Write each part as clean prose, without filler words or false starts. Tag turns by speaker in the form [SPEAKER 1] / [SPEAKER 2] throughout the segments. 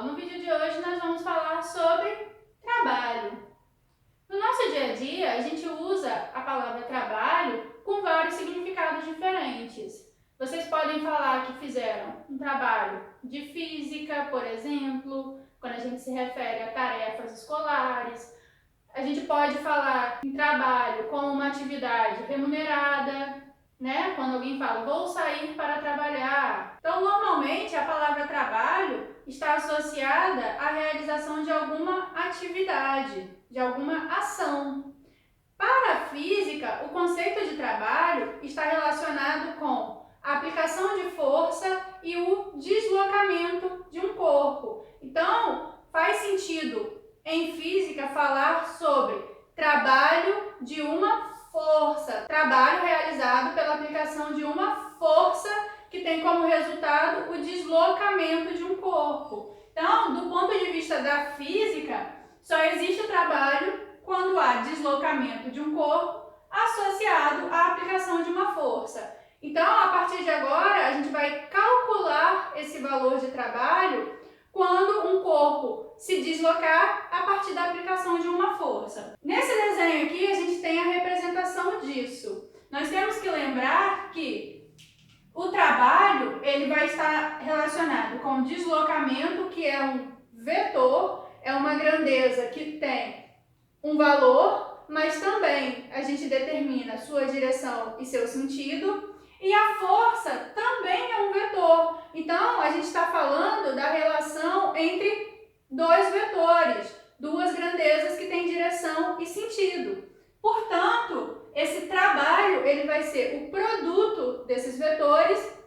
[SPEAKER 1] pessoal, no vídeo de hoje nós vamos falar sobre trabalho. No nosso dia a dia, a gente usa a palavra trabalho com vários significados diferentes. Vocês podem falar que fizeram um trabalho de física, por exemplo, quando a gente se refere a tarefas escolares. A gente pode falar em trabalho como uma atividade remunerada, né? Quando alguém fala, vou sair para trabalhar. Então, normalmente, a palavra trabalho está associada à realização de alguma atividade, de alguma ação. Para a física, o conceito de trabalho está relacionado com a aplicação de força e o deslocamento de um corpo. Então, faz sentido em física falar sobre trabalho de uma força, trabalho realizado pela aplicação de uma força que tem como resultado o deslocamento de um corpo. Então, do ponto de vista da física, só existe o trabalho quando há deslocamento de um corpo associado à aplicação de uma força. Então, a partir de agora, a gente vai calcular esse valor de trabalho quando um corpo se deslocar a partir da aplicação de uma força. Nesse desenho aqui, a gente tem a representação disso. Nós temos que lembrar que o trabalho ele vai estar relacionado com deslocamento, que é um vetor, é uma grandeza que tem um valor, mas também a gente determina sua direção e seu sentido. E a força também é um vetor. Então, a gente está falando da relação entre dois vetores, duas grandezas que têm direção e sentido. Portanto, esse trabalho ele vai ser o produto desses vetores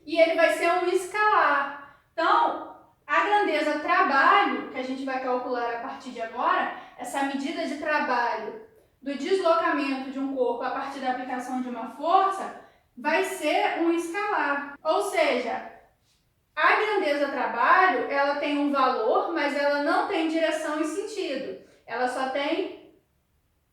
[SPEAKER 1] e ele vai ser um escalar. Então, a grandeza trabalho, que a gente vai calcular a partir de agora, essa medida de trabalho do deslocamento de um corpo a partir da aplicação de uma força, vai ser um escalar. Ou seja, a grandeza trabalho, ela tem um valor, mas ela não tem direção e sentido. Ela só tem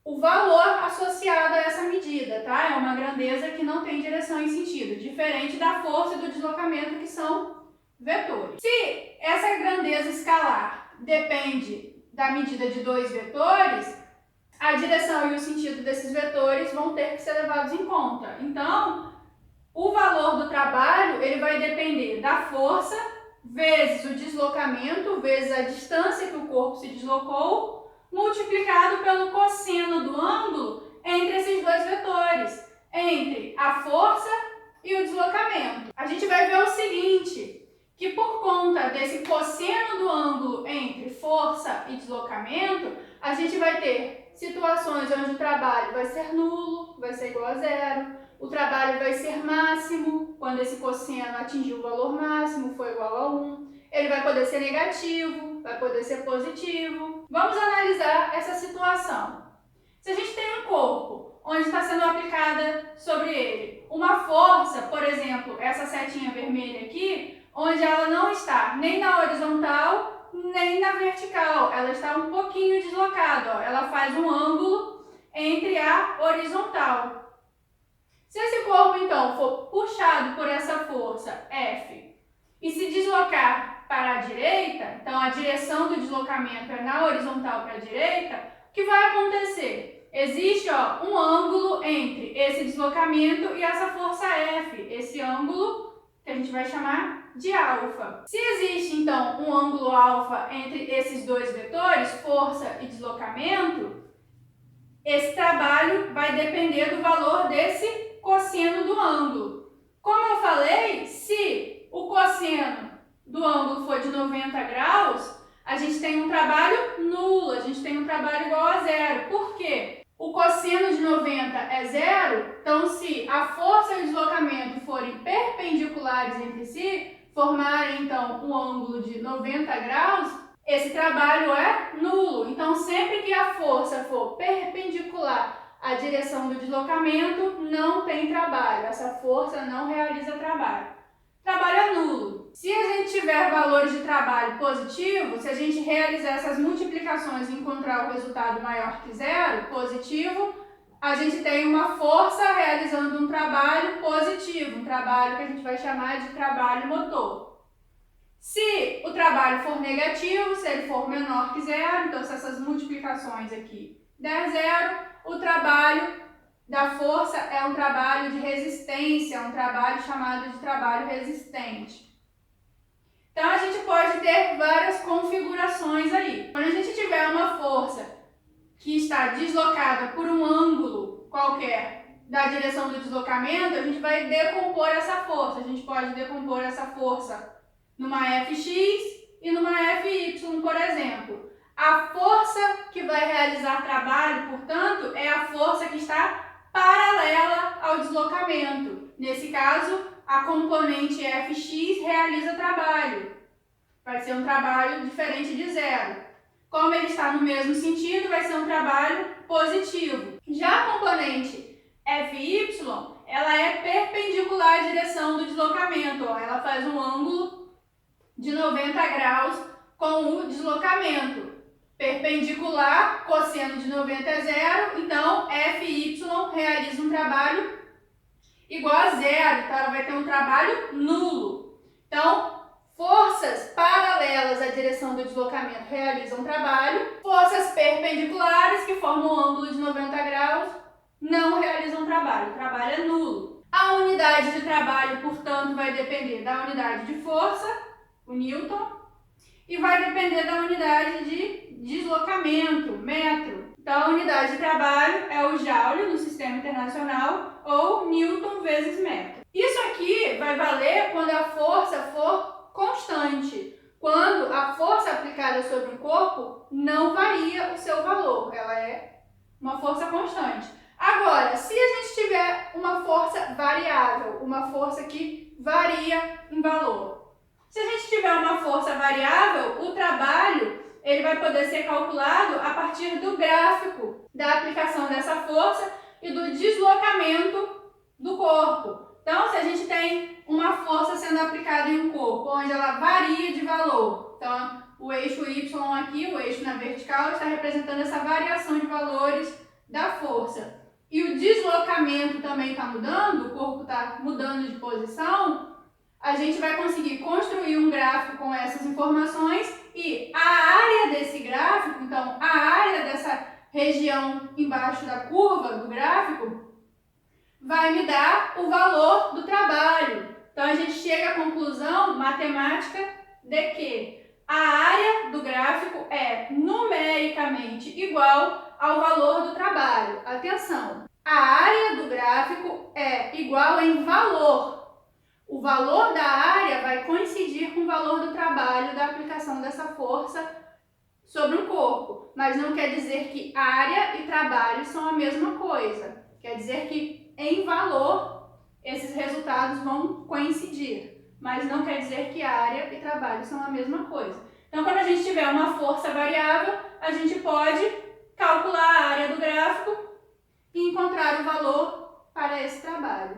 [SPEAKER 1] o valor associado a essa medida, tá? É uma grandeza que não tem direção e sentido, diferente da força e do deslocamento, que são vetores. Se essa grandeza escalar depende da medida de dois vetores, a direção e o sentido desses vetores vão ter que ser levados em conta. Então, o valor do trabalho ele vai depender da força vezes o deslocamento, vezes a distância que o corpo se deslocou, multiplicado pelo cosseno do ângulo entre esses dois vetores, entre a força e o deslocamento. A gente vai ver o seguinte, que por conta desse cosseno do ângulo entre força e deslocamento, a gente vai ter situações onde o trabalho vai ser nulo, vai ser igual a zero. O trabalho vai ser máximo, quando esse cosseno atingir o valor máximo, for igual a 1. Ele vai poder ser negativo, vai poder ser positivo. Vamos analisar essa situação. Se a gente tem um corpo onde está sendo aplicada sobre ele uma força, por exemplo, essa setinha vermelha aqui, onde ela não está nem na horizontal, nem na vertical. Ela está um pouquinho deslocada, ó. Ela faz um ângulo entre a horizontal. Se esse corpo, então, for puxado por essa força F e se deslocar para a direita, então a direção do deslocamento é na horizontal para a direita, o que vai acontecer? Existe um ângulo entre esse deslocamento e essa força F, esse ângulo que a gente vai chamar de alfa. Se existe, então, um ângulo alfa entre esses dois vetores, força e deslocamento, esse trabalho vai depender do valor desse cosseno do ângulo. Como eu falei, se o cosseno do ângulo for de 90 graus, a gente tem um trabalho nulo, a gente tem um trabalho igual a zero. Por quê? O cosseno de 90 é zero, então se a força e o deslocamento forem perpendiculares entre si, formarem então um ângulo de 90 graus, esse trabalho é nulo. Então sempre que a força for perpendicular à direção do deslocamento, não tem trabalho. Essa força não realiza trabalho. Trabalho é nulo. Se a gente tiver valores de trabalho positivos, se a gente realizar essas multiplicações e encontrar o resultado maior que zero, positivo, a gente tem uma força realizando um trabalho positivo, um trabalho que a gente vai chamar de trabalho motor. Se o trabalho for negativo, se ele for menor que zero, então se essas multiplicações aqui der zero, o trabalho da força é um trabalho de resistência, um trabalho chamado de trabalho resistente. Então a gente pode ter várias configurações aí. Quando a gente tiver uma força que está deslocada por um ângulo qualquer da direção do deslocamento, a gente vai decompor essa força. A gente pode decompor essa força numa Fx e numa Fy, por exemplo. A força que vai realizar trabalho, portanto, é a força que está paralela ao deslocamento. Nesse caso, a componente Fx realiza trabalho. Vai ser um trabalho diferente de zero. Como ele está no mesmo sentido, vai ser um trabalho positivo. Já a componente Fy, ela é perpendicular à direção do deslocamento. Ela faz um ângulo de 90 graus com o deslocamento. Perpendicular, cosseno de 90 é zero, então Fy realiza um trabalho igual a zero, então ela vai ter um trabalho nulo. Então, forças paralelas à direção do deslocamento realizam trabalho, forças perpendiculares, que formam um ângulo de 90 graus, não realizam trabalho, o trabalho é nulo. A unidade de trabalho, portanto, vai depender da unidade de força, o Newton, e vai depender da unidade de deslocamento, metro. Então, a unidade de trabalho é o Joule no sistema internacional ou Newton vezes metro. Isso aqui vai valer quando a força for constante. Quando a força aplicada sobre um corpo não varia o seu valor, ela é uma força constante. Agora, se a gente tiver uma força variável, uma força que varia em valor, se a gente tiver uma força variável, o trabalho ele vai poder ser calculado a partir do gráfico da aplicação dessa força e do deslocamento do corpo. Então, se a gente tem uma força sendo aplicada em um corpo, onde ela varia de valor, então o eixo Y aqui, o eixo na vertical, está representando essa variação de valores da força. E o deslocamento também está mudando, o corpo está mudando de posição, a gente vai conseguir construir um gráfico com essas informações e a área desse gráfico, então a área dessa região embaixo da curva do gráfico, vai me dar o valor do trabalho. Então a gente chega à conclusão matemática de que a área do gráfico é numericamente igual ao valor do trabalho. Atenção! A área do gráfico é igual em valor. O valor da área vai coincidir com o valor do trabalho da aplicação dessa força sobre um corpo, mas não quer dizer que área e trabalho são a mesma coisa. Quer dizer que em valor esses resultados vão coincidir, mas não quer dizer que área e trabalho são a mesma coisa. Então, quando a gente tiver uma força variável, a gente pode calcular a área do gráfico e encontrar o valor para esse trabalho.